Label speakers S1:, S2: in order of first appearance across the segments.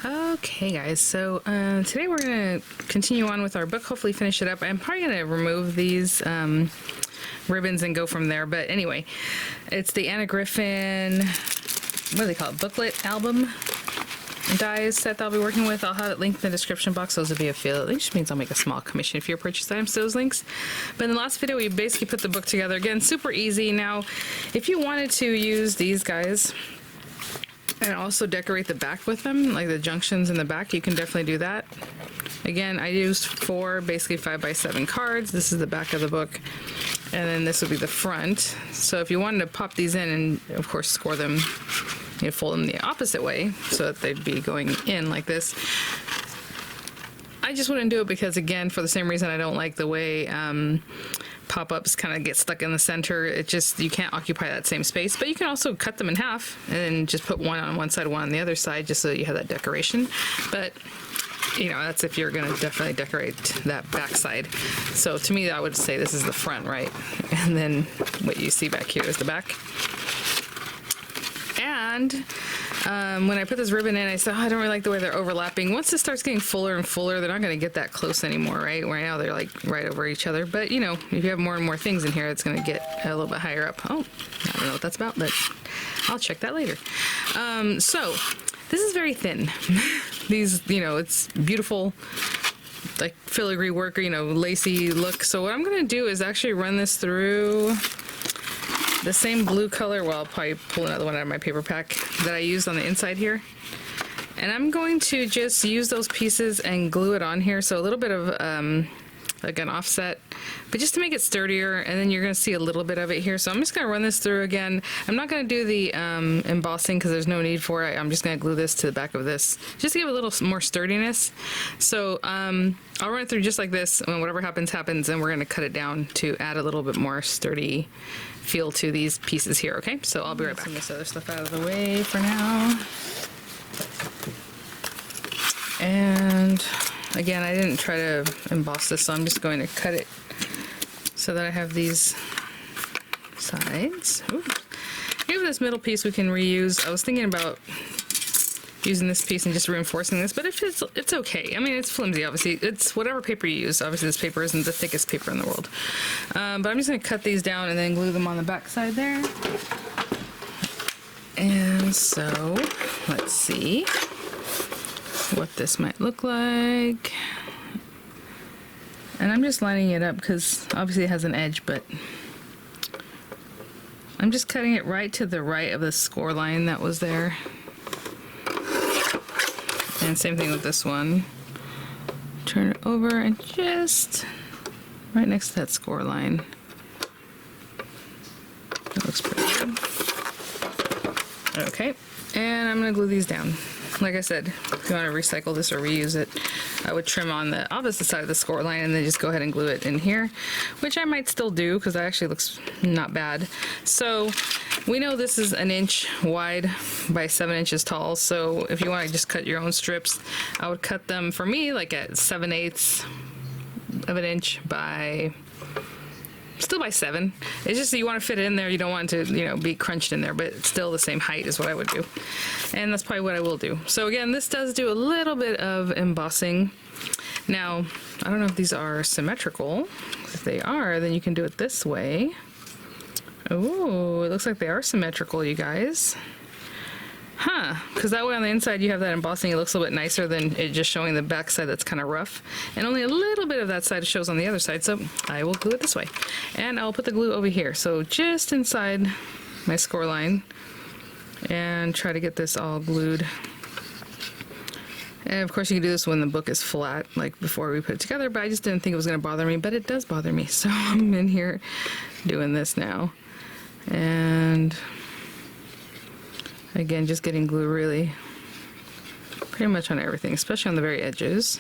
S1: Okay guys, so today we're going to continue on with our book, hopefully finish it up. I'm probably going to remove these ribbons and go from there, but anyway, it's the Anna Griffin, what do they call it, booklet album dies set that I'll be working with. I'll have it linked in the description box. Those will be affiliate links, which means I'll make a small commission if you purchase items to those links. But in the last video we basically put the book together. Again, super easy. Now if you wanted to use these guys and also decorate the back with them, like the junctions in the back, you can definitely do that. Again, I used 4 basically 5x7 cards. This is the back of the book, and then this would be the front. So if you wanted to pop these in and of course score them, you fold them the opposite way so that they'd be going in like this. I just wouldn't do it because, again, for the same reason I don't like the way pop-ups kind of get stuck in the center. It just, you can't occupy that same space. But you can also cut them in half and just put one on one side, one on the other side, just so that you have that decoration. But you know, that's if you're going to definitely decorate that back side. So to me, I would say this is the front, right? And then what you see back here is the back. And when I put this ribbon in, I said, oh, I don't really like the way they're overlapping. Once this starts getting fuller and fuller, they're not going to get that close anymore, right? Right now they're like right over each other. But you know, if you have more and more things in here, it's going to get a little bit higher up. Oh, I don't know what that's about, but I'll check that later. So this is very thin. These, you know, it's beautiful, like filigree work, or, you know, lacy look. So what I'm going to do is actually run this through the same blue color. Well, I'll probably pull another one out of my paper pack that I used on the inside here. And I'm going to just use those pieces and glue it on here. So a little bit of like an offset, but just to make it sturdier, and then you're going to see a little bit of it here. So I'm just going to run this through again. I'm not going to do the embossing because there's no need for it. I'm just going to glue this to the back of this just to give it a little more sturdiness. So I'll run it through just like this, and whatever happens, happens, and we're going to cut it down to add a little bit more sturdy feel to these pieces here, okay? So I'll be right back. Some of this other stuff out of the way for now. And again, I didn't try to emboss this, so I'm just going to cut it so that I have these sides. Ooh. Even this middle piece we can reuse. I was thinking about using this piece and just reinforcing this, but if it's okay. I mean, it's flimsy, obviously. It's whatever paper you use. Obviously, this paper isn't the thickest paper in the world. But I'm just going to cut these down and then glue them on the back side there. And so, let's see what this might look like. And I'm just lining it up because obviously it has an edge, but I'm just cutting it right to the right of the score line that was there. And same thing with this one. Turn it over and just right next to that score line. That looks pretty good. Okay, and I'm gonna glue these down. Like I said, if you want to recycle this or reuse it, I would trim on the opposite side of the score line and then just go ahead and glue it in here, which I might still do because that actually looks not bad. So we know this is 1 inch wide by 7 inches tall, so if you want to just cut your own strips, I would cut them, for me, like at 7/8 of an inch by, still by 7. It's just that you want to fit it in there. You don't want it to, you know, be crunched in there, but it's still the same height is what I would do. And that's probably what I will do. So again, this does do a little bit of embossing. Now, I don't know if these are symmetrical. If they are, then you can do it this way. Oh, it looks like they are symmetrical, you guys. Huh, because that way on the inside you have that embossing. It looks a little bit nicer than it just showing the back side that's kind of rough. And only a little bit of that side shows on the other side, so I will glue it this way. And I'll put the glue over here, so just inside my score line, and try to get this all glued. And of course you can do this when the book is flat, like before we put it together, but I just didn't think it was going to bother me, but it does bother me. So I'm in here doing this now. And again, just getting glue really pretty much on everything, especially on the very edges.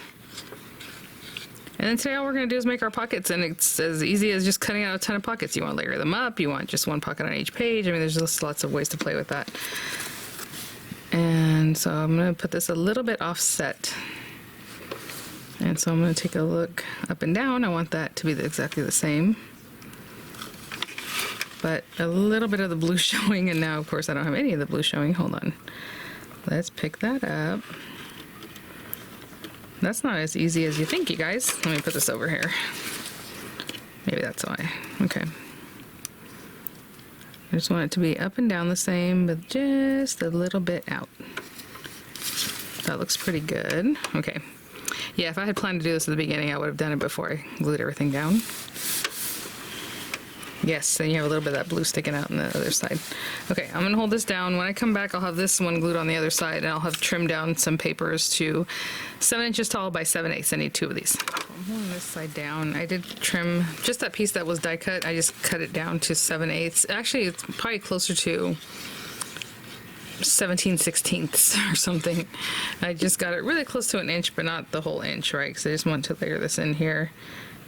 S1: And then today all we're going to do is make our pockets, and it's as easy as just cutting out a ton of pockets. You want to layer them up, you want just one pocket on each page. I mean, there's just lots of ways to play with that. And so I'm going to put this a little bit offset. And so I'm going to take a look up and down. I want that to be exactly the same. But a little bit of the blue showing, and now of course I don't have any of the blue showing. Hold on. Let's pick that up. That's not as easy as you think, you guys. Let me put this over here. Maybe that's why. Okay. I just want it to be up and down the same, but just a little bit out. That looks pretty good. Okay. Yeah, if I had planned to do this at the beginning, I would have done it before I glued everything down. Yes, and you have a little bit of that blue sticking out on the other side. Okay, I'm gonna hold this down. When I come back, I'll have this one glued on the other side, and I'll have trimmed down some papers to 7 inches tall by 7/8. I need 2 of these. I'm holding this side down. I did trim just that piece that was die cut. I just cut it down to 7/8. Actually, it's probably closer to 17/16 or something. I just got it really close to an inch, but not the whole inch, right? Because I just want to layer this in here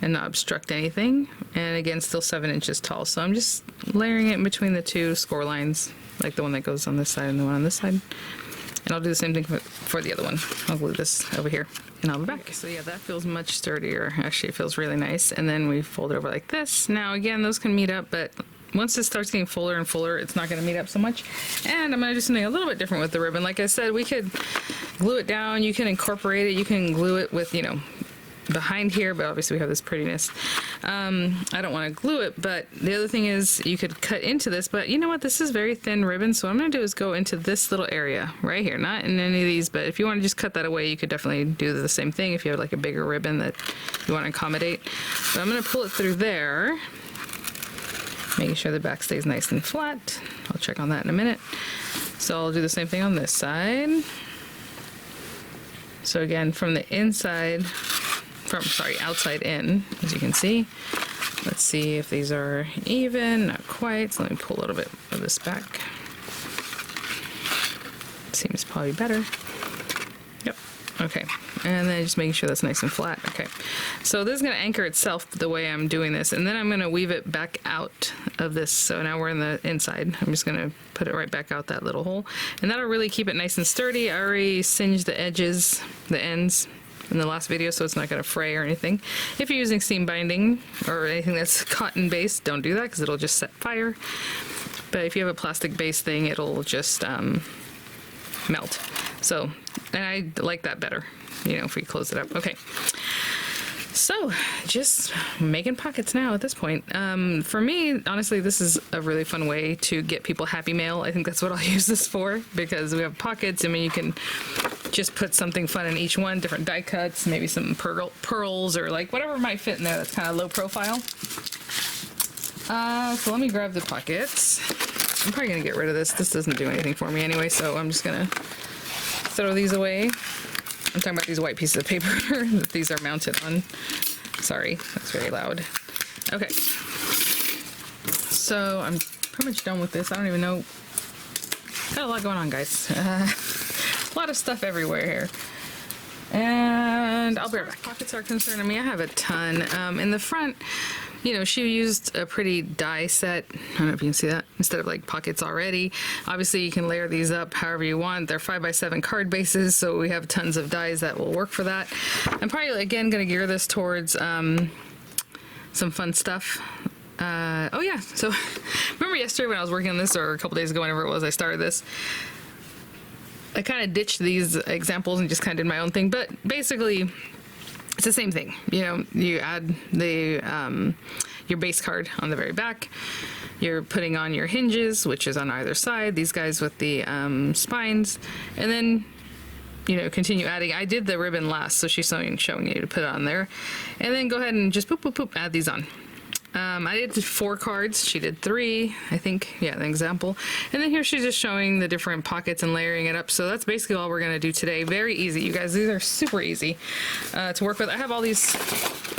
S1: and not obstruct anything. And again, still 7 inches tall. So I'm just layering it in between the 2 score lines, like the one that goes on this side and the one on this side. And I'll do the same thing for the other one. I'll glue this over here and I'll be back. So yeah, that feels much sturdier. Actually, it feels really nice. And then we fold it over like this. Now again, those can meet up, but once it starts getting fuller and fuller, it's not going to meet up so much. And I'm going to do something a little bit different with the ribbon. Like I said, we could glue it down. You can incorporate it. You can glue it with, you know, behind here, but obviously we have this prettiness. I don't want to glue it, but the other thing is you could cut into this, but you know what? This is very thin ribbon, so what I'm going to do is go into this little area right here, not in any of these, but if you want to just cut that away, you could definitely do the same thing if you have like a bigger ribbon that you want to accommodate. But I'm going to pull it through there, making sure the back stays nice and flat. I'll check on that in a minute. So I'll do the same thing on this side. So again, from the inside, outside in, as you can see. Let's see if these are even, not quite. So let me pull a little bit of this back. Seems probably better. Yep, okay. And then just making sure that's nice and flat. Okay, so this is gonna anchor itself the way I'm doing this, and then I'm gonna weave it back out of this. So now we're in the inside. I'm just gonna put it right back out that little hole, and that'll really keep it nice and sturdy. I already singed the edges, the ends, in the last video, so it's not going to fray or anything. If you're using seam binding or anything that's cotton based, don't do that because it'll just set fire. But if you have a plastic based thing, it'll just melt. So, and I like that better, you know, if we close it up. Okay. So, just making pockets now at this point. For me, honestly, this is a really fun way to get people happy mail. I think that's what I'll use this for, because we have pockets. I mean, you can just put something fun in each one, different die cuts, maybe some pearls, or like whatever might fit in there that's kind of low profile. So let me grab the pockets. I'm probably going to get rid of this. This doesn't do anything for me anyway, so I'm just going to throw these away. I'm talking about these white pieces of paper that these are mounted on. Sorry, that's very loud. Okay. So I'm pretty much done with this. I don't even know. Got a lot going on, guys. A lot of stuff everywhere here. And I'll be right back. Pockets are concerned. I mean, I have a ton. In the front, you know, she used a pretty die set. I don't know if you can see that. Instead of like pockets already. Obviously, you can layer these up however you want. They're 5x7 card bases, so we have tons of dies that will work for that. I'm probably, again, going to gear this towards some fun stuff. Oh yeah, so remember yesterday when I was working on this, or a couple days ago, whenever it was I started this, I kind of ditched these examples and just kind of did my own thing, but basically it's the same thing. You know, you add the your base card on the very back. You're putting on your hinges, which is on either side, these guys with the spines, and then, you know, continue adding. I did the ribbon last, so she's showing you to put it on there, and then go ahead and just boop, boop, boop, add these on. I did 4 cards, she did 3, I think, yeah, the example. And then here she's just showing the different pockets and layering it up. So that's basically all we're gonna do today. Very easy, you guys, these are super easy to work with. I have all these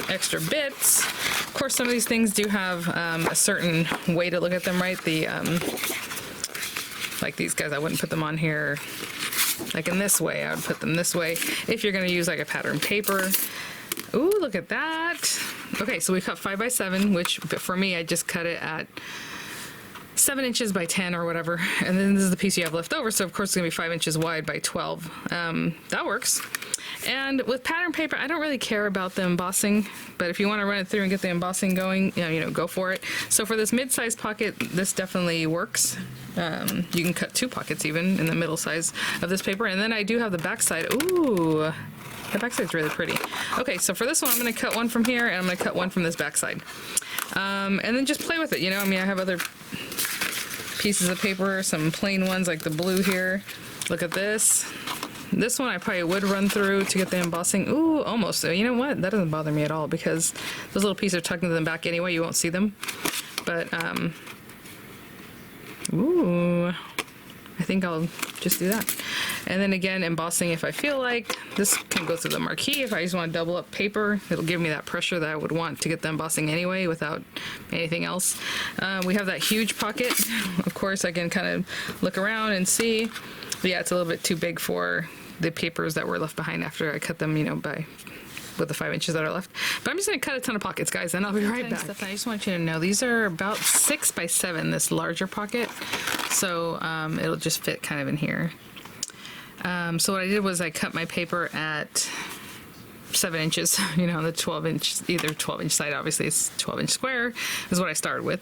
S1: extra bits. Of course, some of these things do have a certain way to look at them, right? The, like these guys, I wouldn't put them on here like in this way. I would put them this way. If you're gonna use like a pattern paper. Ooh, look at that. Okay, so we cut 5x7, which for me, I just cut it at 7 inches by 10 or whatever. And then this is the piece you have left over. So of course it's gonna be 5 inches wide by 12. That works. And with pattern paper, I don't really care about the embossing, but if you want to run it through and get the embossing going, you know, go for it. So for this mid-size pocket, this definitely works. You can cut 2 pockets even in the middle size of this paper. And then I do have the back side. Ooh, The backside's really pretty. Okay, so for this one, I'm going to cut one from here, and I'm going to cut one from this backside. And then just play with it, you know? I mean, I have other pieces of paper, some plain ones like the blue here. Look at this. This one I probably would run through to get the embossing. Ooh, almost. So you know what? That doesn't bother me at all because those little pieces are tucked into the back anyway. You won't see them. But, ooh, I think I'll just do that. And then again, embossing if I feel like. This can go through the marquee if I just want to double up paper. It'll give me that pressure that I would want to get the embossing anyway without anything else. We have that huge pocket. Of course, I can kind of look around and see. But yeah, it's a little bit too big for the papers that were left behind after I cut them, you know, with the 5 inches that are left. But I'm just going to cut a ton of pockets, guys, and I'll be right back. I just want you to know these are about 6 by 7, this larger pocket. So it'll just fit kind of in here. So what I did was I cut my paper at 7 inches, you know, the 12-inch, either 12-inch side, obviously it's 12-inch square is what I started with.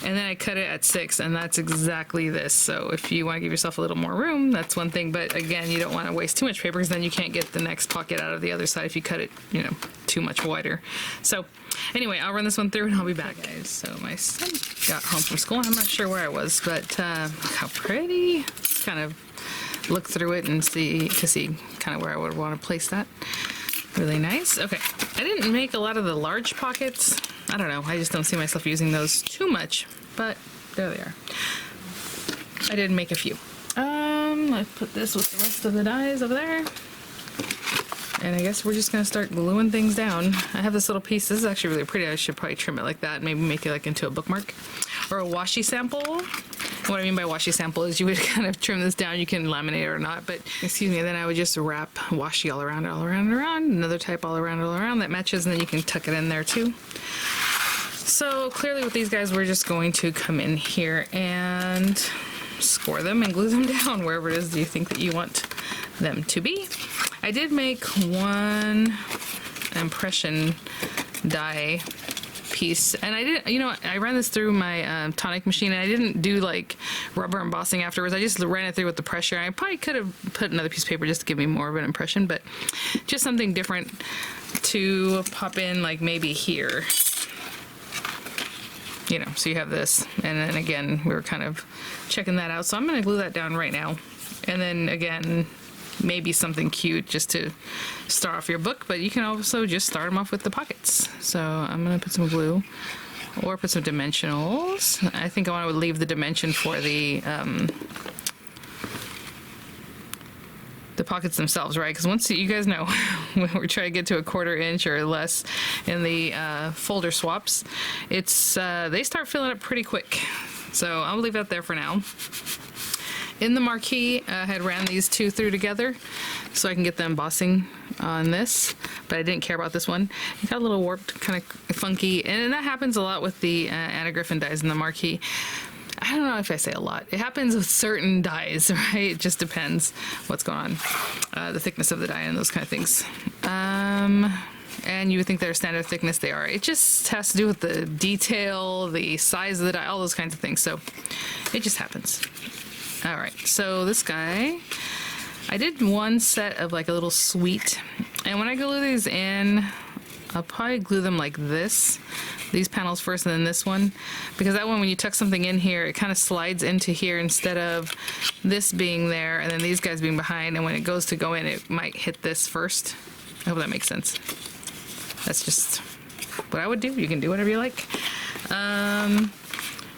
S1: And then I cut it at 6, and that's exactly this. So if you want to give yourself a little more room, that's one thing. But again, you don't want to waste too much paper because then you can't get the next pocket out of the other side if you cut it, you know, too much wider. So anyway, I'll run this one through and I'll be back, guys. So my son got home from school. I'm not sure where I was, but look how pretty. Kind of look through it and see kind of where I would want to place that. Really nice. Okay, I didn't make a lot of the large pockets. I don't know, I just don't see myself using those too much, but there they are. I did make a few. Let's put this with the rest of the dies over there. And I guess we're just gonna start gluing things down. I have this little piece. This is actually really pretty. I should probably trim it like that. Maybe make it like into a bookmark or a washi sample. What I mean by washi sample is you would kind of trim this down. You can laminate it or not, but excuse me. Then I would just wrap washi all around, another type all around that matches, and then you can tuck it in there too. So clearly with these guys, we're just going to come in here and score them and glue them down wherever it is you think that you want them to be. I did make one impression die piece, and I didn't, you know, I ran this through my tonic machine, and I didn't do like rubber embossing afterwards. I just ran it through with the pressure. I probably could have put another piece of paper just to give me more of an impression, but just something different to pop in, like maybe here, you know, so you have this. And then again, we were kind of checking that out, so I'm going to glue that down right now. And then again, maybe something cute just to start off your book, but you can also just start them off with the pockets. So I'm going to put some glue or put some dimensionals. I think I want to leave the dimension for the pockets themselves, right? Because once you guys know when we're trying to get to a 1/4 inch or less in the folder swaps, it's they start filling up pretty quick. So I'll leave that there for now. In the marquee, I had ran these two through together so I can get the embossing on this, but I didn't care about this one. It got a little warped, kind of funky, and that happens a lot with the Anna Griffin dies in the marquee. I don't know if I say a lot. It happens with certain dies, right? It just depends what's going on, the thickness of the die and those kind of things. And you would think they're standard thickness, they are. It just has to do with the detail, the size of the die, all those kinds of things. So it just happens. All right, so this guy, I did one set of like a little suite, and when I glue these in, I'll probably glue them like this, these panels first and then this one, because that one, when you tuck something in here, it kind of slides into here instead of this being there and then these guys being behind, and when it goes to go in, it might hit this first. I hope that makes sense. That's just what I would do. You can do whatever you like.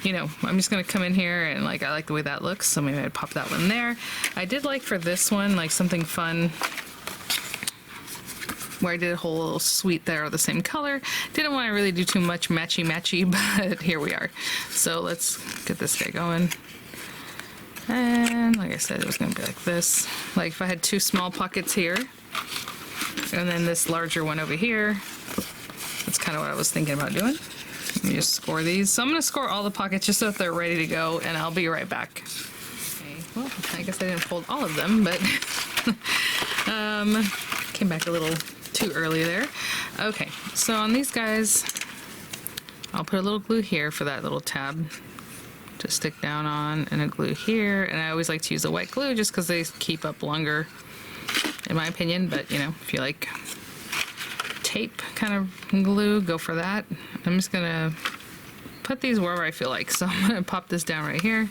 S1: You know, I'm just gonna come in here and like, I like the way that looks, so maybe I'd pop that one there. I did like for this one, like something fun where I did a whole little suite there of the same color. Didn't want to really do too much matchy, but here we are. So let's get this guy going. And like I said, it was gonna be like this. Like if I had two small pockets here, and then this larger one over here, that's kind of what I was thinking about doing. Let me just score these. So I'm going to score all the pockets just so that they're ready to go, and I'll be right back. Okay, well, I guess I didn't fold all of them, but came back a little too early there. Okay, so on these guys, I'll put a little glue here for that little tab to stick down on, and a glue here. And I always like to use a white glue just because they keep up longer in my opinion, but you know, if you like tape kind of glue, go for that. I'm just gonna put these wherever I feel like. So I'm gonna pop this down right here.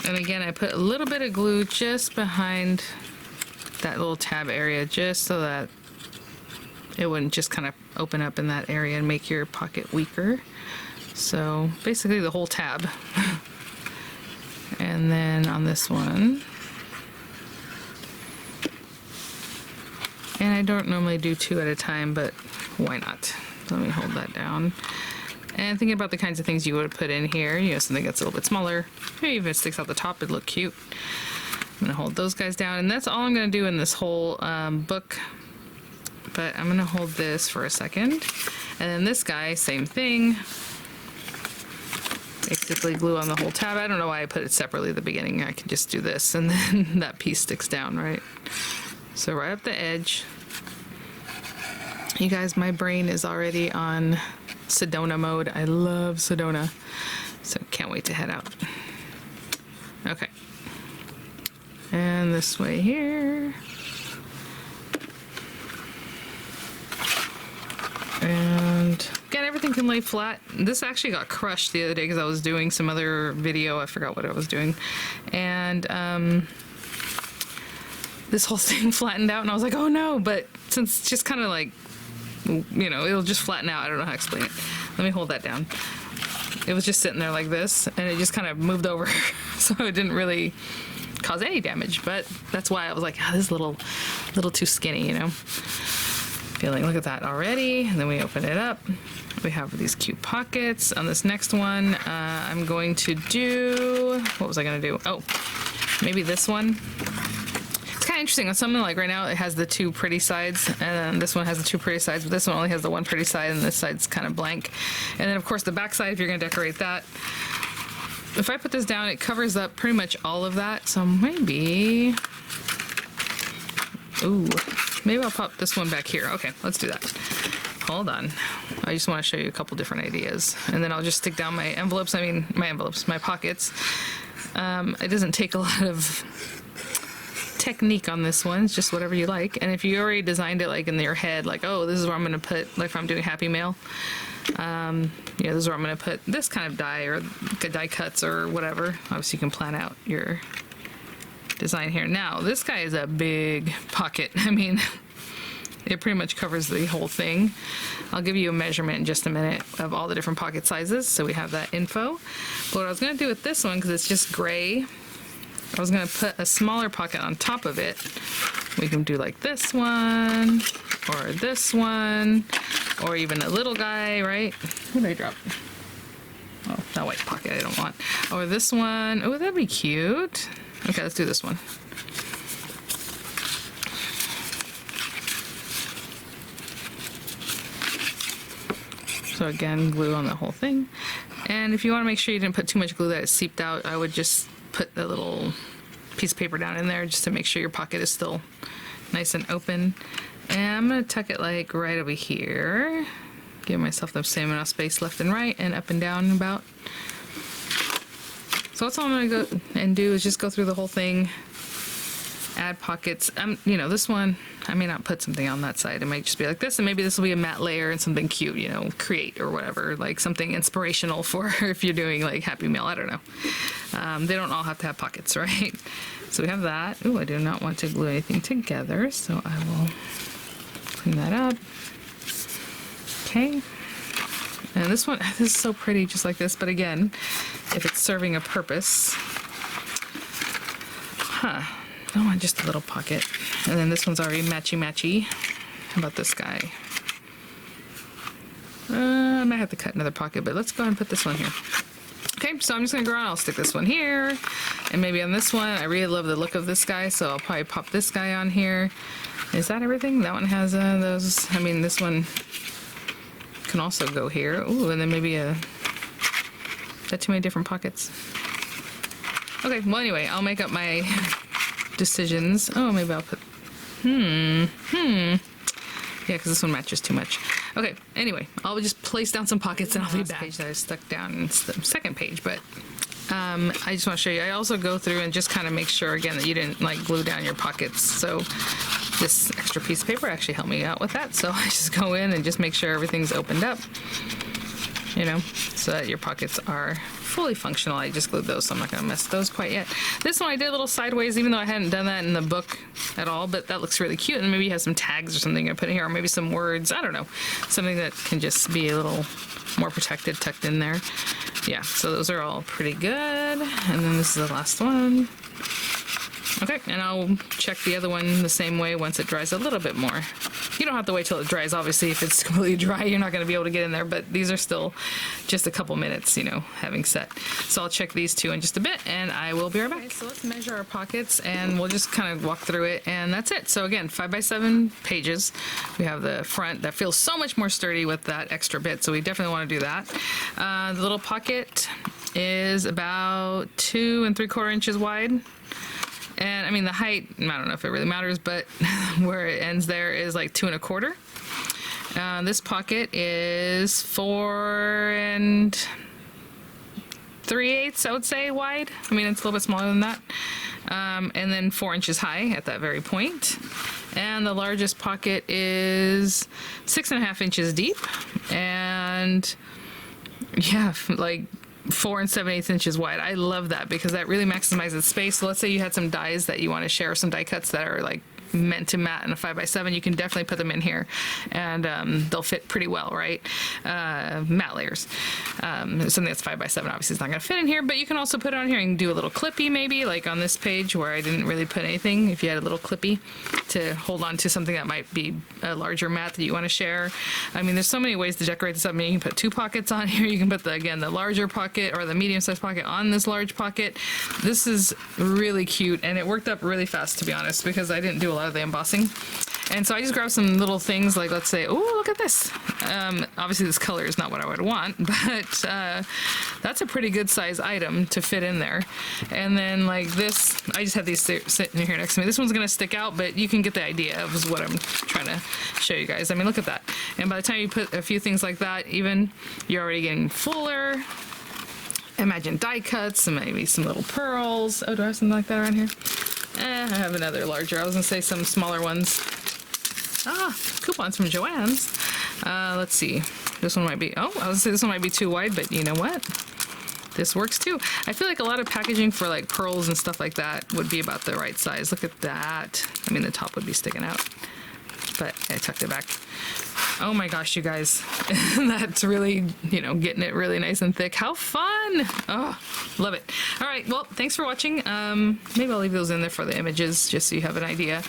S1: And again, I put a little bit of glue just behind that little tab area, just so that it wouldn't just kind of open up in that area and make your pocket weaker. So basically the whole tab. And then on this one, and I don't normally do 2 at a time, but why not? Let me hold that down. And thinking about the kinds of things you would put in here, you know, something that's a little bit smaller, maybe even if it sticks out the top, it'd look cute. I'm gonna hold those guys down, and that's all I'm gonna do in this whole book. But I'm gonna hold this for a second. And then this guy, same thing. Basically glue on the whole tab. I don't know why I put it separately at the beginning. I can just do this, and then that piece sticks down, right? So right up the edge. You guys, my brain is already on Sedona mode. I love Sedona. So can't wait to head out. Okay. And this way here. And again, everything can lay flat. This actually got crushed the other day because I was doing some other video. I forgot what I was doing. And this whole thing flattened out, and I was like, oh no. But since it's just kind of like, you know, it'll just flatten out. I don't know how to explain it. Let me hold that down. It was just sitting there like this, and it just kind of moved over. So it didn't really cause any damage, but that's why I was like, oh, this is a little too skinny, you know? Feeling, look at that already. And then we open it up. We have these cute pockets. On this next one, I'm going to do, what was I gonna do? Oh, maybe this one. It's kind of interesting. On something like right now, it has the 2 pretty sides, and then this one has the 2 pretty sides, but this one only has the 1 pretty side, and this side's kind of blank. And then of course the back side, if you're gonna decorate that, if I put this down, it covers up pretty much all of that. So maybe, ooh, maybe I'll pop this one back here. Okay, let's do that. Hold on. I just want to show you a couple different ideas, and then I'll just stick down my envelopes. My pockets. It doesn't take a lot of technique on this one. It's just whatever you like. And if you already designed it like in your head, like, oh, this is where I'm going to put, like if I'm doing Happy Mail, you know, this is where I'm going to put this kind of die, or die cuts or whatever. Obviously you can plan out your design here. Now this guy is a big pocket. I mean, it pretty much covers the whole thing. I'll give you a measurement in just a minute of all the different pocket sizes, so we have that info. But what I was going to do with this one, because it's just gray, I was going to put a smaller pocket on top of it. We can do like this one, or this one, or even a little guy, right? What did I drop? Oh, that white pocket I don't want. Or this one. Oh, that'd be cute. Okay, let's do this one. So again, glue on the whole thing. And if you want to make sure you didn't put too much glue that it seeped out, I would just put the little piece of paper down in there just to make sure your pocket is still nice and open. And I'm going to tuck it like right over here. Give myself the same amount of space left and right and up and down about. So that's all I'm going to go and do is just go through the whole thing. Add pockets. You know, this one, I may not put something on that side. It might just be like this, and maybe this will be a matte layer and something cute, you know, create or whatever, like something inspirational for if you're doing like Happy Mail. I don't know. They don't all have to have pockets, right? So we have that. Ooh, I do not want to glue anything together, so I will clean that up. Okay. And this one, this is so pretty, just like this, but again, if it's serving a purpose, I want just a little pocket. And then this one's already matchy-matchy. How about this guy? I might have to cut another pocket, but let's go ahead and put this one here. Okay, so I'm just gonna go around, I'll stick this one here, and maybe on this one, I really love the look of this guy, so I'll probably pop this guy on here. Is that everything? That one has those, I mean, this one can also go here. Ooh, and then maybe got too many different pockets. Okay, well anyway, I'll make up my decisions. Oh, maybe I'll put, yeah, because this one matches too much. Okay, anyway, I'll just place down some pockets and I'll be back. Page that I stuck down, it's the second page, but I just want to show you. I also go through and just kind of make sure again that you didn't like glue down your pockets. So this extra piece of paper actually helped me out with that. So I just go in and just make sure everything's opened up, you know, so that your pockets are fully functional. I just glued those, so I'm not going to mess those quite yet. This one I did a little sideways, even though I hadn't done that in the book at all, but that looks really cute. And maybe you have some tags or something I put in here, or maybe some words. I don't know. Something that can just be a little more protected, tucked in there. Yeah, so those are all pretty good. And then this is the last one. Okay, and I'll check the other one the same way once it dries a little bit more. You don't have to wait till it dries. Obviously, if it's completely dry, you're not going to be able to get in there, but these are still just a couple minutes, you know, having set. So I'll check these two in just a bit, and I will be right back. Okay, so let's measure our pockets, and we'll just kind of walk through it, and that's it. So again, 5x7 pages. We have the front that feels so much more sturdy with that extra bit, so we definitely want to do that. The little pocket is about 2 3/4 inches wide. And I mean the height, I don't know if it really matters, but where it ends there is like 2 1/4. This pocket is 4 3/8, I would say, wide. I mean, it's a little bit smaller than that. And then 4 inches high at that very point. And the largest pocket is 6 1/2 inches deep. And yeah, like 4 7/8 inches wide. I love that because that really maximizes space. So let's say you had some dies that you want to share, some die cuts that are like meant to mat in a 5x7, you can definitely put them in here, and they'll fit pretty well, right? Mat layers. Something that's 5x7 obviously is not going to fit in here, but you can also put it on here and do a little clippy maybe, like on this page where I didn't really put anything. If you had a little clippy to hold on to something that might be a larger mat that you want to share. I mean, there's so many ways to decorate this up. I mean, you can put 2 pockets on here. You can put the larger pocket or the medium-sized pocket on this large pocket. This is really cute, and it worked up really fast, to be honest, because I didn't do a lot of the embossing. And so I just grabbed some little things, like let's say, oh, look at this. Obviously this color is not what I would want, but that's a pretty good size item to fit in there. And then like this, I just have these sitting here next to me. This one's gonna stick out, but you can get the idea of what I'm trying to show you guys. I mean, look at that. And by the time you put a few things like that, even, you're already getting fuller. Imagine die cuts and maybe some little pearls. Oh, do I have something like that around here? I have another larger. I was gonna say some smaller ones. Ah, coupons from Joann's. Let's see. This one might be, oh, I was gonna say this one might be too wide, but you know what? This works too. I feel like a lot of packaging for like pearls and stuff like that would be about the right size. Look at that. I mean, the top would be sticking out, but I tucked it back. Oh my gosh, you guys. That's really, you know, getting it really nice and thick. How fun! Oh, love it. All right, well, thanks for watching. Maybe I'll leave those in there for the images just so you have an idea.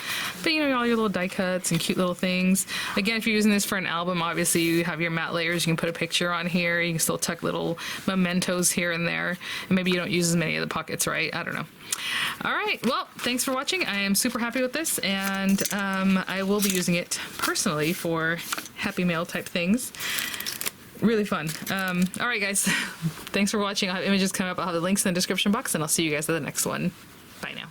S1: But, you know, all your little die cuts and cute little things. Again, if you're using this for an album, obviously you have your mat layers. You can put a picture on here. You can still tuck little mementos here and there. And maybe you don't use as many of the pockets, right? I don't know. All right, well, thanks for watching. I am super happy with this, and I will be using it personally for Happy Mail type things. Really fun. All right, guys, thanks for watching. I'll have images coming up. I'll have the links in the description box, and I'll see you guys at the next one. Bye now.